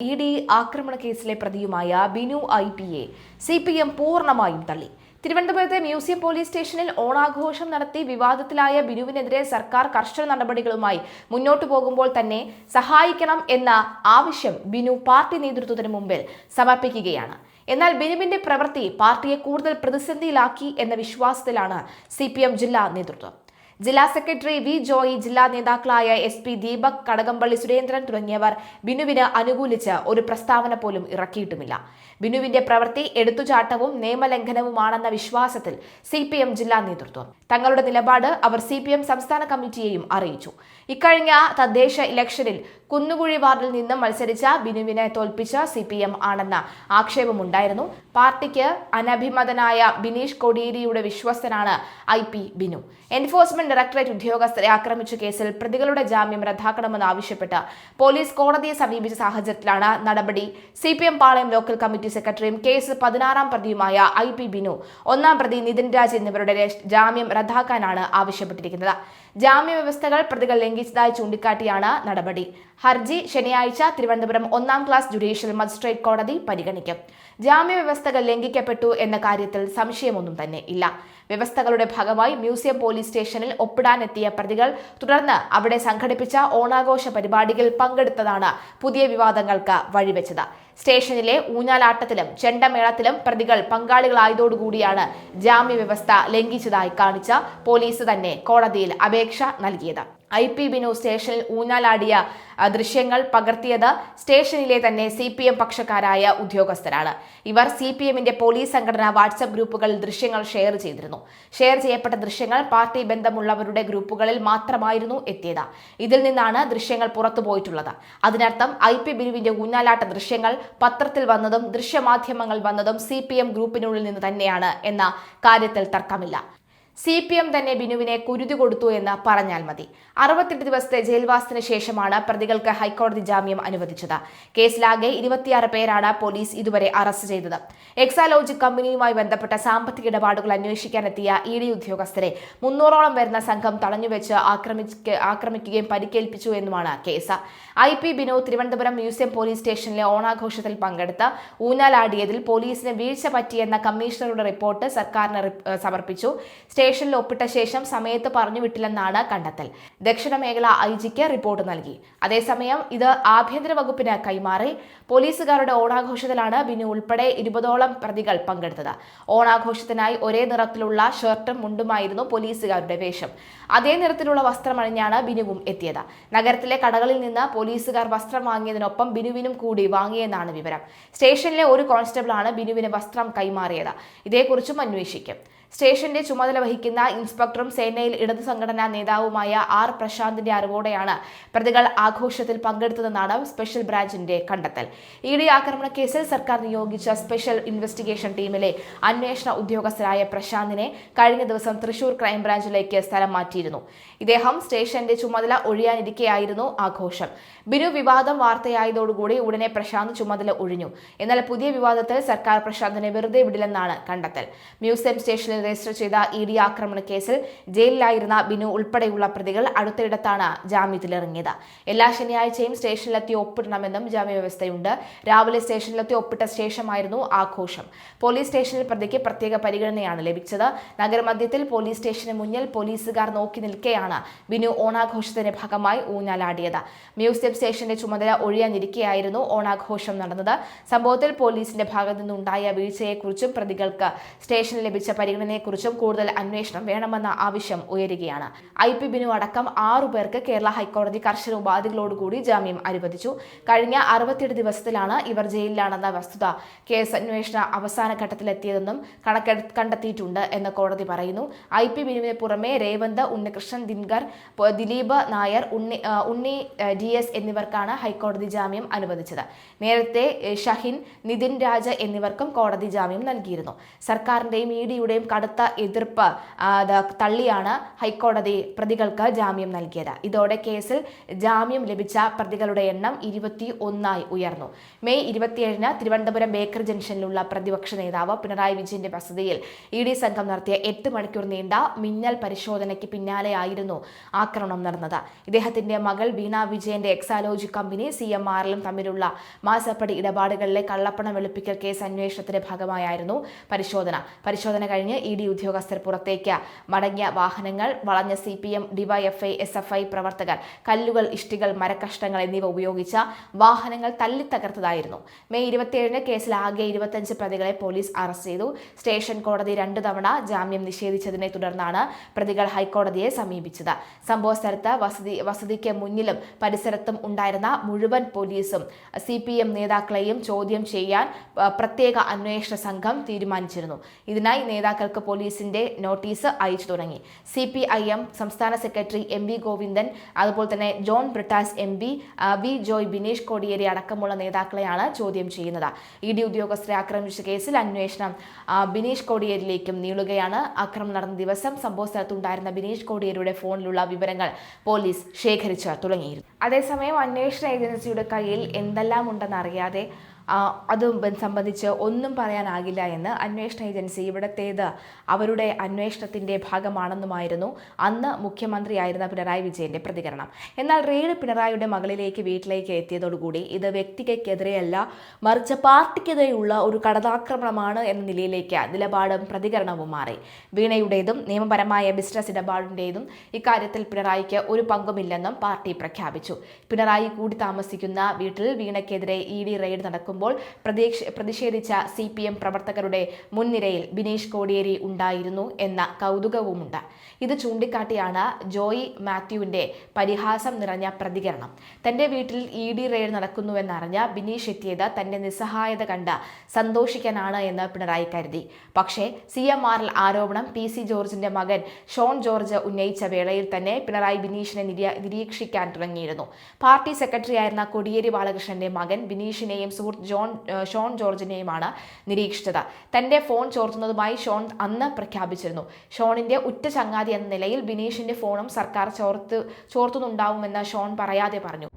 ED ആക്രമണ കേസിലെ പ്രതിയുമായ Binu IPയെ CPM പൂർണ്ണമായും തള്ളി. തിരുവനന്തപുരത്തെ മ്യൂസിയം പോലീസ് സ്റ്റേഷനിൽ ഓണാഘോഷം നടത്തി വിവാദത്തിലായ ബിനുവിനെതിരെ സർക്കാർ കർശന നടപടികളുമായി മുന്നോട്ടു പോകുമ്പോൾ തന്നെ സഹായിക്കണം എന്ന ആവശ്യം ബിനു പാർട്ടി നേതൃത്വത്തിന് മുമ്പിൽ സമർപ്പിക്കുകയാണ്. എന്നാൽ ബിനുവിന്റെ പ്രവൃത്തി പാർട്ടിയെ കൂടുതൽ പ്രതിസന്ധിയിലാക്കി എന്ന വിശ്വാസത്തിലാണ് CPM ജില്ലാ നേതൃത്വം. ജില്ലാ സെക്രട്ടറി വി ജോയി, ജില്ലാ നേതാക്കളായ SP ദീപക്, കടകംപള്ളി സുരേന്ദ്രൻ തുടങ്ങിയവർ ബിനുവിന് അനുകൂലിച്ച് ഒരു പ്രസ്താവന പോലും ഇറക്കിയിട്ടുമില്ല. ബിനുവിന്റെ പ്രവൃത്തി എടുത്തുചാട്ടവും നിയമലംഘനവുമാണെന്ന വിശ്വാസത്തിൽ CPM ജില്ലാ നേതൃത്വം. തങ്ങളുടെ നിലപാട് അവർ CPM സംസ്ഥാന കമ്മിറ്റിയെയും അറിയിച്ചു. ഇക്കഴിഞ്ഞ തദ്ദേശ ഇലക്ഷനിൽ കുന്നുകുഴി വാർഡിൽ നിന്ന് മത്സരിച്ച ബിനുവിനെ തോൽപ്പിച്ച CPM ആണെന്ന ആക്ഷേപമുണ്ടായിരുന്നു. പാർട്ടിക്ക് അനഭിമതനായ ബിനീഷ് കോടിയേരിയുടെ വിശ്വസ്തനാണ് IP ബിനു. എൻഫോഴ്സ്മെന്റ് ഡയറക്ടറേറ്റ് ഉദ്യോഗസ്ഥരെ ആക്രമിച്ച കേസിൽ പ്രതികളുടെ ജാമ്യം റദ്ദാക്കണമെന്നാവശ്യപ്പെട്ട് പോലീസ് കോടതിയെ സമീപിച്ച സാഹചര്യത്തിലാണ് നടപടി. CPM പാളയം ലോക്കൽ കമ്മിറ്റി സെക്രട്ടറിയും കേസ് 16-ാം പ്രതിയുമായ IP ബിനു, 1-ാം പ്രതി നിതിൻ രാജ് എന്നിവരുടെ ജാമ്യം റദ്ദാക്കാനാണ് ആവശ്യപ്പെട്ടിരിക്കുന്നത്. ജാമ്യ വ്യവസ്ഥകൾ പ്രതികൾ ലംഘിച്ചതായി ചൂണ്ടിക്കാട്ടിയാണ് നടപടി. ഹർജി ശനിയാഴ്ച തിരുവനന്തപുരം 1-ാം ക്ലാസ് ജുഡീഷ്യൽ മജിസ്ട്രേറ്റ് കോടതി പരിഗണിക്കും. ജാമ്യ വ്യവസ്ഥകൾ ലംഘിക്കപ്പെട്ടു എന്ന കാര്യത്തിൽ സംശയമൊന്നും തന്നെ ഇല്ല. വ്യവസ്ഥകളുടെ ഭാഗമായി മ്യൂസിയം പോലീസ് സ്റ്റേഷനിൽ ഒപ്പിടാനെത്തിയ പ്രതികൾ തുടർന്ന് അവിടെ സംഘടിപ്പിച്ച ഓണാഘോഷ പരിപാടികളിൽ പങ്കെടുത്തതാണ് പുതിയ വിവാദങ്ങൾക്ക് വഴിവെച്ചത്. സ്റ്റേഷനിലെ ഊഞ്ഞാലാട്ടത്തിലും ചെണ്ടമേളത്തിലും പ്രതികൾ പങ്കാളികളായതോടുകൂടിയാണ് ജാമ്യ വ്യവസ്ഥ ലംഘിച്ചതായി കാണിച്ച പോലീസ് തന്നെ കോടതിയിൽ അപേക്ഷ നൽകിയത്. IP ബിനു സ്റ്റേഷനിൽ ഊഞ്ഞാലാടിയ ദൃശ്യങ്ങൾ പകർത്തിയത് സ്റ്റേഷനിലെ തന്നെ CPM പക്ഷക്കാരായ ഉദ്യോഗസ്ഥരാണ്. ഇവർ CPMന്റെ പോലീസ് സംഘടനാ വാട്സ്ആപ്പ് ഗ്രൂപ്പുകളിൽ ദൃശ്യങ്ങൾ ഷെയർ ചെയ്തിരുന്നു. ഷെയർ ചെയ്യപ്പെട്ട ദൃശ്യങ്ങൾ പാർട്ടി ബന്ധമുള്ളവരുടെ ഗ്രൂപ്പുകളിൽ മാത്രമായിരുന്നു എത്തിയത്. ഇതിൽ നിന്നാണ് ദൃശ്യങ്ങൾ പുറത്തുപോയിട്ടുള്ളത്. അതിനർത്ഥം IP ബിനുവിന്റെ ഊഞ്ഞാലാട്ട ദൃശ്യങ്ങൾ പത്രത്തിൽ വന്നതും ദൃശ്യമാധ്യമങ്ങൾ വന്നതും CPM ഗ്രൂപ്പിനുള്ളിൽ നിന്ന് തന്നെയാണ് എന്ന കാര്യത്തിൽ തർക്കമില്ല. CPM തന്നെ ബിനുവിനെ കുരുതി കൊടുത്തു എന്ന് പറഞ്ഞാൽ മതി. 68 ദിവസത്തെ ജയിൽവാസത്തിന് ശേഷമാണ് പ്രതികൾക്ക് ഹൈക്കോടതി ജാമ്യം അനുവദിച്ചത്. കേസിലാകെ 26 പേരാണ് പോലീസ് ഇതുവരെ അറസ്റ്റ് ചെയ്തത്. എക്സാലോജിക് കമ്പനിയുമായി ബന്ധപ്പെട്ട സാമ്പത്തിക ഇടപാടുകൾ അന്വേഷിക്കാനെത്തിയ ED ഉദ്യോഗസ്ഥരെ 300ഓളം വരുന്ന സംഘം തടഞ്ഞുവെച്ച് ആക്രമിക്കുകയും പരിക്കേൽപ്പിച്ചു എന്നുമാണ് case. IP Binu Thiruvananthapuram museum police സ്റ്റേഷനിലെ ഓണാഘോഷത്തിൽ പങ്കെടുത്ത് ഊഞ്ഞാലാടിയതിൽ പോലീസിന് വീഴ്ച പറ്റിയെന്ന കമ്മീഷണറുടെ റിപ്പോർട്ട് സർക്കാരിന് സമർപ്പിച്ചു. സ്റ്റേഷനിൽ ഒപ്പിട്ട ശേഷം സമയത്ത് പറഞ്ഞുവിട്ടില്ലെന്നാണ് കണ്ടെത്തൽ. ദക്ഷിണ മേഖല IG റിപ്പോർട്ട് നൽകി. അതേസമയം ഇത് ആഭ്യന്തര വകുപ്പിന് കൈമാറി. പോലീസുകാരുടെ ഓണാഘോഷത്തിലാണ് ബിനു ഉൾപ്പെടെ 20ഓളം പ്രതികൾ പങ്കെടുത്തത്. ഓണാഘോഷത്തിനായി ഒരേ നിറത്തിലുള്ള ഷർട്ടും മുണ്ടുമായിരുന്നു പോലീസുകാരുടെ വേഷം. അതേ നിറത്തിലുള്ള വസ്ത്രമണിഞ്ഞാണ് ബിനുവും എത്തിയത്. നഗരത്തിലെ കടകളിൽ നിന്ന് പോലീസുകാർ വസ്ത്രം വാങ്ങിയതിനൊപ്പം ബിനുവിനും കൂടി വാങ്ങിയെന്നാണ് വിവരം. സ്റ്റേഷനിലെ ഒരു കോൺസ്റ്റബിളാണ് ബിനുവിന് വസ്ത്രം കൈമാറിയത്. ഇതേക്കുറിച്ചും അന്വേഷിക്കും. സ്റ്റേഷന്റെ ചുമതല വഹിക്കുന്ന ഇൻസ്പെക്ടറും സേനയിൽ ഇടതു സംഘടനാ നേതാവുമായ R പ്രശാന്തിന്റെ അറിവോടെയാണ് പ്രതികൾ ആഘോഷത്തിൽ പങ്കെടുത്തതെന്നാണ് സ്പെഷ്യൽ ബ്രാഞ്ചിന്റെ കണ്ടെത്തൽ. ED ആക്രമണ കേസിൽ സർക്കാർ നിയോഗിച്ച സ്പെഷ്യൽ ഇൻവെസ്റ്റിഗേഷൻ ടീമിലെ അന്വേഷണ ഉദ്യോഗസ്ഥരായ പ്രശാന്തിനെ കഴിഞ്ഞ ദിവസം തൃശൂർ ക്രൈംബ്രാഞ്ചിലേക്ക് സ്ഥലം മാറ്റിയിരുന്നു. ഇദ്ദേഹം സ്റ്റേഷന്റെ ചുമതല ഒഴിയാനിരിക്കെയായിരുന്നു ആഘോഷം. ബിനു വിവാദം വാർത്തയായതോടുകൂടി ഉടനെ പ്രശാന്ത് ചുമതല ഒഴിഞ്ഞു. എന്നാൽ പുതിയ വിവാദത്തിൽ സർക്കാർ പ്രശാന്തിനെ വെറുതെ വിടില്ലെന്നാണ് കണ്ടെത്തൽ. മ്യൂസിയം സ്റ്റേഷനിൽ രജിസ്റ്റർ ചെയ്ത ED ആക്രമണ കേസിൽ ജയിലിലായിരുന്ന ബിനു ഉൾപ്പെടെയുള്ള പ്രതികൾ അടുത്തിടത്താണ് ജാമ്യത്തിലിറങ്ങിയത്. എല്ലാ ശനിയാഴ്ചയും സ്റ്റേഷനിലെത്തി ഒപ്പിടണമെന്നും ജാമ്യവ്യവസ്ഥയുണ്ട്. രാവിലെ സ്റ്റേഷനിലെത്തി ഒപ്പിട്ട ശേഷമായിരുന്നു ആഘോഷം. പോലീസ് സ്റ്റേഷനിൽ പ്രതിക്ക് പ്രത്യേക പരിഗണനയാണ് ലഭിച്ചത്. നഗരമധ്യത്തിൽ പോലീസ് സ്റ്റേഷന് മുന്നിൽ പോലീസുകാർ നോക്കി നിൽക്കെയാണ് ബിനു ഓണാഘോഷത്തിന്റെ ഭാഗമായി ഊഞ്ഞാലാടിയത്. മ്യൂസിയം സ്റ്റേഷന്റെ ചുമതല ഒഴിയാനിരിക്കെയായിരുന്നു ഓണാഘോഷം നടന്നത്. സംഭവത്തിൽ പോലീസിന്റെ ഭാഗത്തു നിന്നുണ്ടായ വീഴ്ചയെക്കുറിച്ചും പ്രതികൾക്ക് സ്റ്റേഷനിൽ ലഭിച്ച പരിഗണനയെക്കുറിച്ചും കൂടുതൽ അന്വേഷണം വേണമെന്ന ആവശ്യം ഉയരുകയാണ്. IP ബിനു അടക്കം 6 പേർക്ക് കേരള ഹൈക്കോടതി കർശന ഉപാധികളോടുകൂടി ജാമ്യം അനുവദിച്ചു. കഴിഞ്ഞ 68 ദിവസത്തിലാണ് ഇവർ ജയിലിലാണെന്ന വസ്തുത കേസ് അന്വേഷണ അവസാന ഘട്ടത്തിലെത്തിയതെന്നും കണ്ടെത്തിയിട്ടുണ്ട് എന്ന് കോടതി പറയുന്നു. IP ബിനുവിന് പുറമെ രേവന്ത്, ഉണ്ണികൃഷ്ണൻ, ദിൻകർ, ദിലീപ് നായർ, ഉണ്ണി DS എന്നിവർക്കാണ് ഹൈക്കോടതി ജാമ്യം അനുവദിച്ചത്. നേരത്തെ ഷഹിൻ, നിതിൻ രാജ് എന്നിവർക്കും കോടതി ജാമ്യം നൽകിയിരുന്നു. സർക്കാരിന്റെയും EDയുടെയും കടുത്ത എതിർപ്പ് തള്ളിയാണ് ഹൈക്കോടതി പ്രതികൾക്ക് ജാമ്യം നൽകിയത്. ഇതോടെ കേസിൽ ജാമ്യം ലഭിച്ച പ്രതികളുടെ എണ്ണം 21 ഉയർന്നു. മെയ് 27 തിരുവനന്തപുരം ബേക്കറി ജംഗ്ഷനിലുള്ള പ്രതിപക്ഷ നേതാവ് പിണറായി വിജയന്റെ വസതിയിൽ ഇ.ഡി. സംഘം നടത്തിയ 8 മണിക്കൂർ നീണ്ട മിന്നൽ പരിശോധനയ്ക്ക് പിന്നാലെയായിരുന്നു ആക്രമണം നടന്നത്. ഇദ്ദേഹത്തിന്റെ മകൾ വീണ വിജയന്റെ എക്സാലോജി കമ്പനി CMRലും തമ്മിലുള്ള മാസപ്പടി ഇടപാടുകളിലെ കള്ളപ്പണം വെളുപ്പിക്കൽ കേസ് അന്വേഷണത്തിന്റെ ഭാഗമായായിരുന്നു പരിശോധന കഴിഞ്ഞ് ഇ.ഡി. ഉദ്യോഗസ്ഥർ പുറത്തേക്ക് മടങ്ങിയ വാഹനങ്ങൾ വളഞ്ഞ CPM, DYFI, SFI പ്രവർത്തകർ കല്ലുകൾ, ഇഷ്ടികൾ, മരക്കഷ്ണങ്ങൾ എന്നിവ ഉപയോഗിച്ച വാഹനങ്ങൾ തല്ലിത്തകർത്തതായിരുന്നു. മെയ് 27 കേസിൽ ആകെ 25 പ്രതികളെ പോലീസ് അറസ്റ്റ് ചെയ്തു. സ്റ്റേഷൻ കോടതി 2 തവണ ജാമ്യം നിഷേധിച്ചതിനെ തുടർന്നാണ് പ്രതികൾ ഹൈക്കോടതിയെ സമീപിച്ചത്. സംഭവ സ്ഥലത്ത് വസതിക്ക് മുന്നിലും പരിസരത്തും ഉണ്ടായിരുന്ന മുഴുവൻ പോലീസും CPM നേതാക്കളെയും ചോദ്യം ചെയ്യാൻ പ്രത്യേക അന്വേഷണ സംഘം തീരുമാനിച്ചിരുന്നു. ഇതിനായി നേതാക്കൾക്ക് പോലീസിന്റെ നോട്ടീസ് അയച്ചു തുടങ്ങി. CPIM സംസ്ഥാന സെക്രട്ടറി MV ഗോവിന്ദൻ, അതുപോലെ തന്നെ ജോൺ ബ്രിട്ടാസ് MP, വി ജോയ്, ബിനീഷ് കോടിയേരി അടക്കമുള്ള നേതാക്കളെയാണ് ചോദ്യം ചെയ്യുന്നത്. ഇ.ഡി. ഉദ്യോഗസ്ഥരെ ആക്രമിച്ച കേസിൽ അന്വേഷണം ബിനീഷ് കോടിയേരിയിലേക്കും നീളുകയാണ്. ആക്രമണം നടന്ന ദിവസം സംഭവ സ്ഥലത്തുണ്ടായിരുന്ന ബിനീഷ് കോടിയേരിയുടെ ഫോണിലുള്ള വിവരങ്ങൾ പോലീസ് ശേഖരിച്ചു തുടങ്ങിയിരുന്നു. അതേസമയം അന്വേഷണ ഏജൻസിയുടെ കയ്യിൽ എന്തെല്ലാം ഉണ്ടെന്നറിയാതെ അതും സംബന്ധിച്ച് ഒന്നും പറയാനാകില്ല എന്ന് അന്വേഷണ ഏജൻസി ഇവിടത്തേത് അവരുടെ അന്വേഷണത്തിന്റെ ഭാഗമാണെന്നുമായിരുന്നു അന്ന് മുഖ്യമന്ത്രിയായിരുന്ന പിണറായി വിജയന്റെ പ്രതികരണം. എന്നാൽ റെയ്ഡ് പിണറായിയുടെ മകളിലേക്ക് വീട്ടിലേക്ക് എത്തിയതോടുകൂടി ഇത് വ്യക്തിക്കെതിരെയല്ല, മറിച്ച് പാർട്ടിക്കെതിരെയുള്ള ഒരു കടന്നാക്രമണമാണ് എന്ന നിലയിലേക്ക് നിലപാടും പ്രതികരണവും മാറി. വീണയുടേതും നിയമപരമായ ബിസിനസ് ഇടപാടിന്റേതും ഇക്കാര്യത്തിൽ പിണറായിക്ക് ഒരു പങ്കുമില്ലെന്നും പാർട്ടി പ്രഖ്യാപിച്ചു. പിണറായി കൂടി താമസിക്കുന്ന വീട്ടിൽ വീണയ്ക്കെതിരെ ഇ.ഡി. റെയ്ഡ് നടക്കും പ്രതിഷേധിച്ച CPM പ്രവർത്തകരുടെ മുൻനിരയിൽ ബിനീഷ് കോടിയേരി ഉണ്ടായിരുന്നു എന്ന കൗതുകവുമുണ്ട്. ഇത് ചൂണ്ടിക്കാട്ടിയാണ് ജോയി മാത്യുവിന്റെ പരിഹാസം നിറഞ്ഞ പ്രതികരണം. തന്റെ വീട്ടിൽ ഇ.ഡി. റെയ്ഡ് നടക്കുന്നുവെന്നറിഞ്ഞ ബിനീഷ് എത്തിയത് തന്റെ നിസ്സഹായത കണ്ട് സന്തോഷിക്കാനാണ് എന്ന് പിണറായി കരുതി. പക്ഷേ CMRൽ ആരോപണം PC ജോർജിന്റെ മകൻ ഷോൺ ജോർജ് ഉന്നയിച്ച വേളയിൽ തന്നെ പിണറായി ബിനീഷിനെ നിരീക്ഷിക്കാൻ തുടങ്ങിയിരുന്നു. പാർട്ടി സെക്രട്ടറിയായിരുന്ന കോടിയേരി ബാലകൃഷ്ണന്റെ മകൻ ബിനീഷിനെയും സുഹൃത്ത് ഷോൺ ജോർജിനെയുമാണ് നിരീക്ഷിച്ചത്. തന്റെ ഫോൺ ചോർത്തുന്നതുമായി ഷോൺ അന്ന് പ്രഖ്യാപിച്ചിരുന്നു. ഷോണിന്റെ ഉറ്റ ചങ്ങാതി എന്ന നിലയിൽ ബിനീഷിന്റെ ഫോണും സർക്കാർ ചോർത്തുന്നുണ്ടാവുമെന്ന് ഷോൺ പറയാതെ പറഞ്ഞു.